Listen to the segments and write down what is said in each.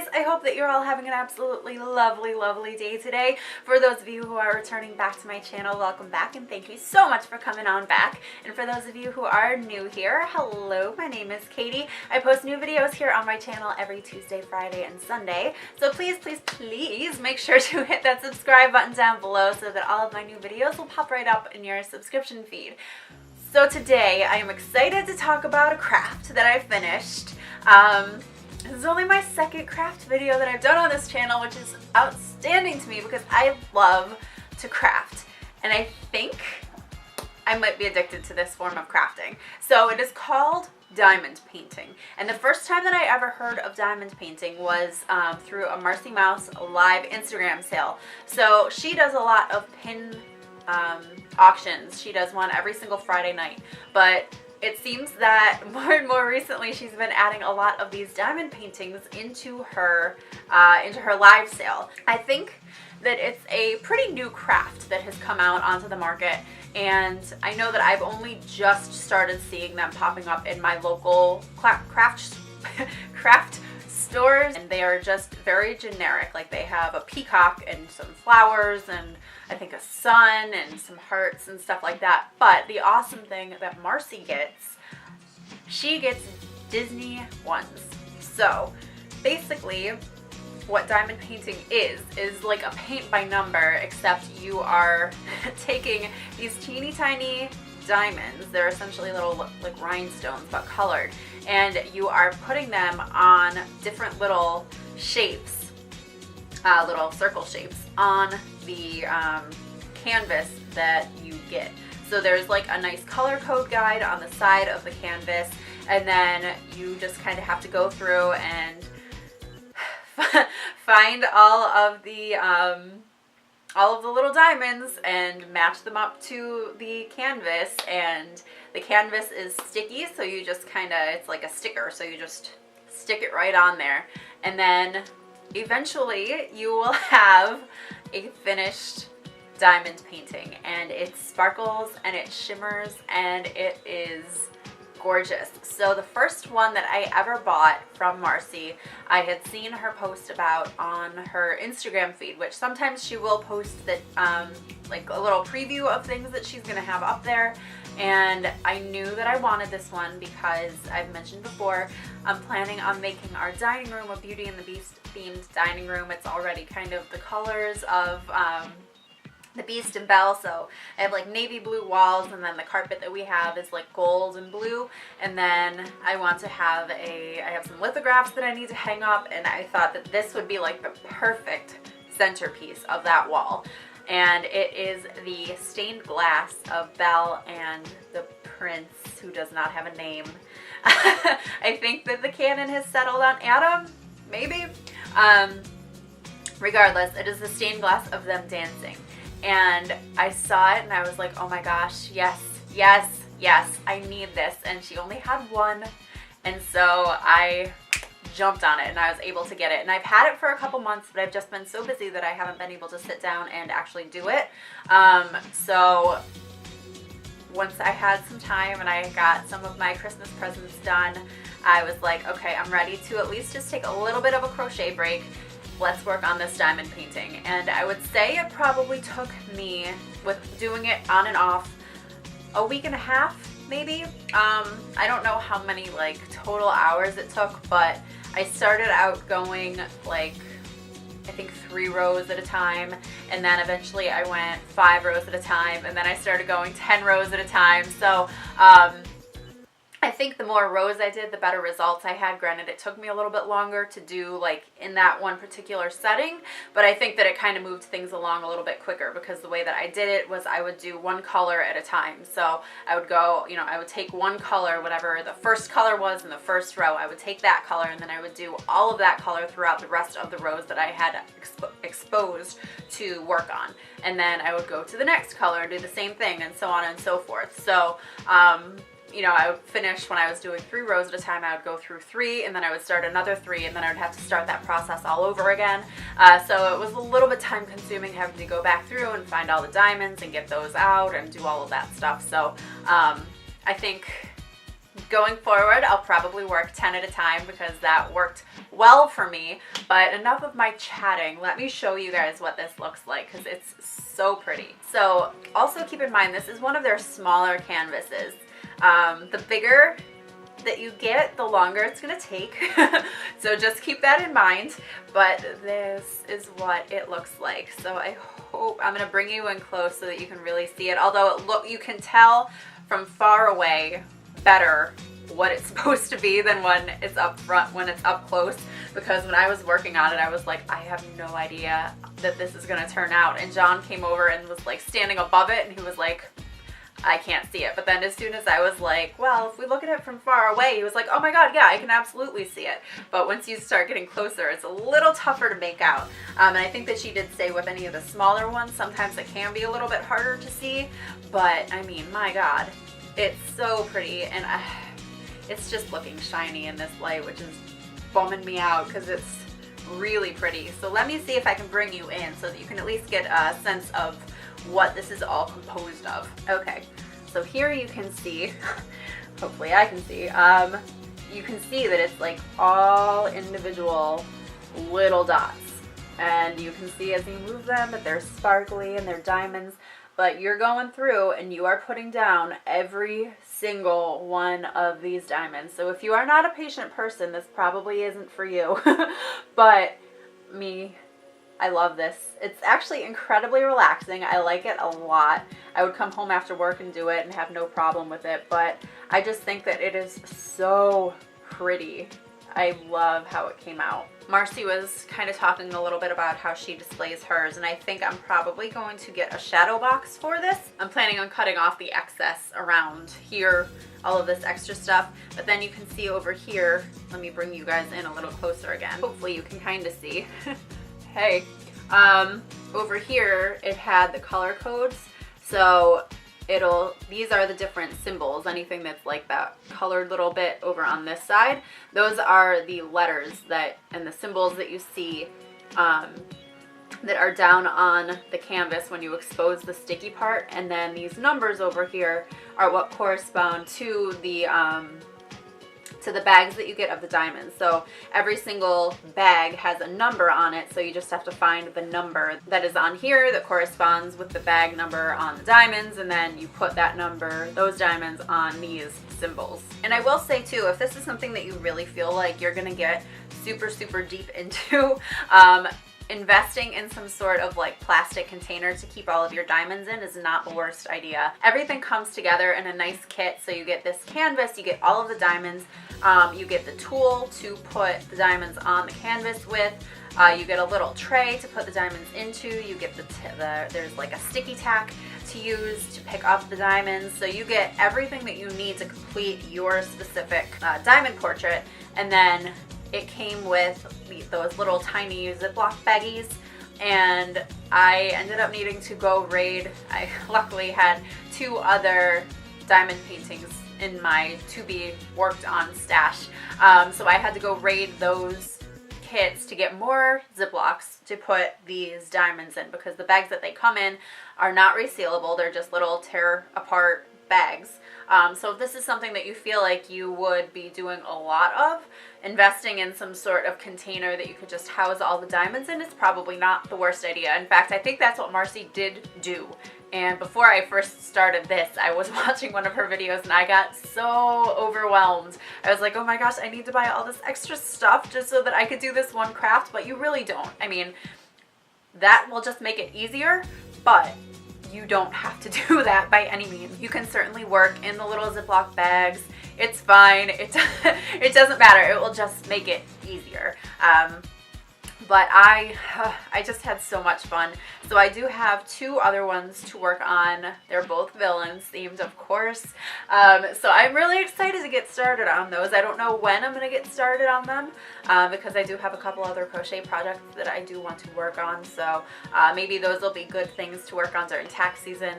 guys, I hope that you're all having an absolutely lovely day today. For those of you who are returning back to my channel, welcome back and thank you so much for coming on back. And for those of you who are new here, hello, my name is Katie. I post new videos here on my channel every Tuesday, Friday, and Sunday. So please make sure to hit that subscribe button down below so that all of my new videos will pop right up in your subscription feed. So today I am excited to talk about a craft that I finished. This is only my second craft video that I've done on this channel, which is outstanding to me because I love to craft. And I think I might be addicted to this form of crafting. So it is called diamond painting. And the first time that I ever heard of diamond painting was through a Marcy Mouse live Instagram sale. So she does a lot of pin auctions. She does one every single Friday night. But it seems that more and more recently she's been adding a lot of these diamond paintings into her live sale. I think that it's a pretty new craft that has come out onto the market, and I know that I've only just started seeing them popping up in my local craft stores, and they are just very generic. Like, they have a peacock and some flowers and I think a sun and some hearts and stuff like that. But the awesome thing that Marcy gets, she gets Disney ones. So basically what diamond painting is like a paint by number, except you are taking these teeny tiny diamonds. They're essentially little like rhinestones but colored, and you are putting them on different little shapes, little circle shapes on the canvas that you get. So there's like a nice color code guide on the side of the canvas, and then you just kind of have to go through and find all of the little diamonds and match them up to the canvas. And the canvas is sticky, so you just kind of, it's like a sticker, so you just stick it right on there, and then eventually you will have a finished diamond painting, and it sparkles and it shimmers and it is gorgeous. So the first one that I ever bought from Marcy, I had seen her post about on her Instagram feed, which sometimes she will post that like a little preview of things that she's gonna have up there. And I knew that I wanted this one because I've mentioned before, I'm planning on making our dining room a Beauty and the Beast themed dining room. It's already kind of the colors of the Beast and Belle, so I have like navy blue walls, and then the carpet that we have is like gold and blue, and then I want to have I have some lithographs that I need to hang up, and I thought that this would be like the perfect centerpiece of that wall. And it is the stained glass of Belle and the prince, who does not have a name. I think that the canon has settled on Adam, maybe? Regardless, it is the stained glass of them dancing. And I saw it and I was like, oh my gosh, yes, I need this. And she only had one, and so I jumped on it and I was able to get it. And I've had it for a couple months, but I've just been so busy that I haven't been able to sit down and actually do it. So once I had some time and I got some of my Christmas presents done, I was like, okay, I'm ready to at least just take a little bit of a crochet break. Let's work on this diamond painting. And I would say it probably took me, with doing it on and off, a week and a half maybe. I don't know how many like total hours it took, but I started out going like I think 3 rows at a time, and then eventually I went 5 rows at a time, and then I started going 10 rows at a time. So I think the more rows I did, the better results I had. Granted, it took me a little bit longer to do like in that one particular setting, but I think that it kind of moved things along a little bit quicker, because the way that I did it was I would do one color at a time. So I would go, you know, I would take one color, whatever the first color was in the first row, I would take that color, and then I would do all of that color throughout the rest of the rows that I had exposed to work on. And then I would go to the next color and do the same thing, and so on and so forth. So you know, I would finish, when I was doing 3 rows at a time, I would go through 3, and then I would start another 3, and then I would have to start that process all over again. So it was a little bit time consuming having to go back through and find all the diamonds and get those out and do all of that stuff. So I think Going forward, I'll probably work 10 at a time because that worked well for me. But enough of my chatting. Let me show you guys what this looks like because it's so pretty. So also keep in mind, this is one of their smaller canvases. The bigger that you get, the longer it's gonna take. So just keep that in mind. But this is what it looks like. So I hope, I'm gonna bring you in close so that you can really see it. Although you can tell from far away better what it's supposed to be than when it's up front, when it's up close. Because when I was working on it, I was like, I have no idea that this is gonna turn out. And John came over and was like standing above it, and he was like, I can't see it. But then as soon as I was like, well, if we look at it from far away, he was like, oh my god, yeah, I can absolutely see it. But once you start getting closer, it's a little tougher to make out. And I think that she did say with any of the smaller ones, sometimes it can be a little bit harder to see. But I mean, my god, it's so pretty. And it's just looking shiny in this light, which is bumming me out because it's really pretty. So let me see if I can bring you in so that you can at least get a sense of what this is all composed of. Okay, so here you can see, hopefully I can see, you can see that it's like all individual little dots. And you can see as you move them that they're sparkly and they're diamonds, but you're going through and you are putting down every single one of these diamonds. So if you are not a patient person, this probably isn't for you. But me, I love this. It's actually incredibly relaxing. I like it a lot. I would come home after work and do it and have no problem with it, but I just think that it is so pretty. I love how it came out. Marcy was kind of talking a little bit about how she displays hers, and I think I'm probably going to get a shadow box for this. I'm planning on cutting off the excess around here, all of this extra stuff, but then you can see over here, let me bring you guys in a little closer again. Hopefully you can kind of see. Hey, over here it had the color codes, so these are the different symbols. Anything that's like that colored little bit over on this side, those are the letters and the symbols that you see that are down on the canvas when you expose the sticky part. And then these numbers over here are what correspond to the bags that you get of the diamonds. So every single bag has a number on it, so you just have to find the number that is on here that corresponds with the bag number on the diamonds, and then you put that number, those diamonds, on these symbols. And I will say too, if this is something that you really feel like you're gonna get super deep into, investing in some sort of like plastic container to keep all of your diamonds in is not the worst idea. Everything comes together in a nice kit. So you get this canvas, you get all of the diamonds, you get the tool to put the diamonds on the canvas with, you get a little tray to put the diamonds into, you get there's like a sticky tack to use to pick up the diamonds. So you get everything that you need to complete your specific diamond portrait. And then it came with those little tiny Ziploc baggies, and I ended up needing to go raid. I luckily had 2 other diamond paintings in my to be worked on stash, so I had to go raid those kits to get more Ziplocs to put these diamonds in, because the bags that they come in are not resealable. They're just little tear apart bags. So if this is something that you feel like you would be doing a lot of, investing in some sort of container that you could just house all the diamonds in is probably not the worst idea. In fact, I think that's what Marcy did do. And before I first started this, I was watching one of her videos and I got so overwhelmed. I was like, oh my gosh, I need to buy all this extra stuff just so that I could do this one craft, but you really don't. I mean, that will just make it easier, but you don't have to do that by any means. You can certainly work in the little Ziploc bags. It's fine. It doesn't matter. It will just make it easier. But I just had so much fun. So I do have 2 other ones to work on. They're both villains themed, of course. So I'm really excited to get started on those. I don't know when I'm going to get started on them because I do have a couple other crochet projects that I do want to work on. So maybe those will be good things to work on during tax season,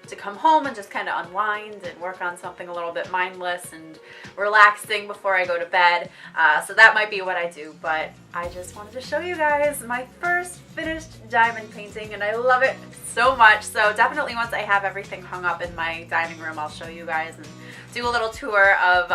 to come home and just kind of unwind and work on something a little bit mindless and relaxing before I go to bed. So that might be what I do, but I just wanted to show you guys my first finished diamond painting, and I love it so much. So definitely once I have everything hung up in my dining room, I'll show you guys and do a little tour of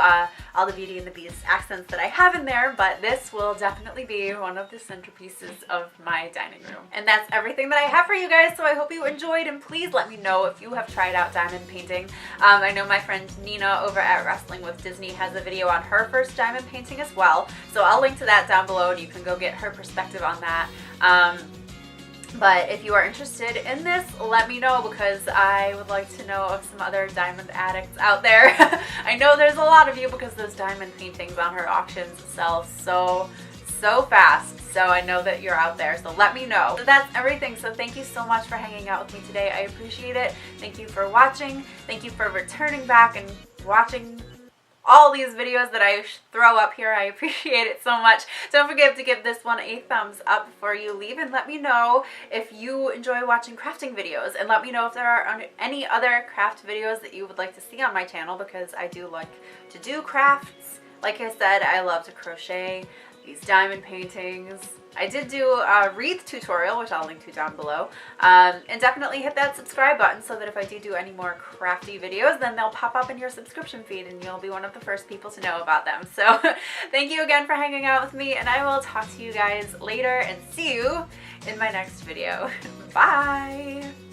all the Beauty and the Beast accents that I have in there, but this will definitely be one of the centerpieces of my dining room. And that's everything that I have for you guys, so I hope you enjoyed, and please let me know if you have tried out diamond painting. I know my friend Nina over at Wrestling with Disney has a video on her first diamond painting as well, so I'll link to that down below and you can go get her perspective on that. But if you are interested in this, let me know, because I would like to know of some other diamond addicts out there. I know there's a lot of you because those diamond paintings on her auctions sell so fast. So I know that you're out there, so let me know. So that's everything. So thank you so much for hanging out with me today. I appreciate it. Thank you for watching. Thank you for returning back and watching all these videos that I throw up here. I appreciate it so much. Don't forget to give this one a thumbs up before you leave, and let me know if you enjoy watching crafting videos, and let me know if there are any other craft videos that you would like to see on my channel, because I do like to do crafts. Like I said, I love to crochet, these diamond paintings. I did do a wreath tutorial, which I'll link to down below, and definitely hit that subscribe button so that if I do any more crafty videos, then they'll pop up in your subscription feed and you'll be one of the first people to know about them. So thank you again for hanging out with me, and I will talk to you guys later and see you in my next video. Bye!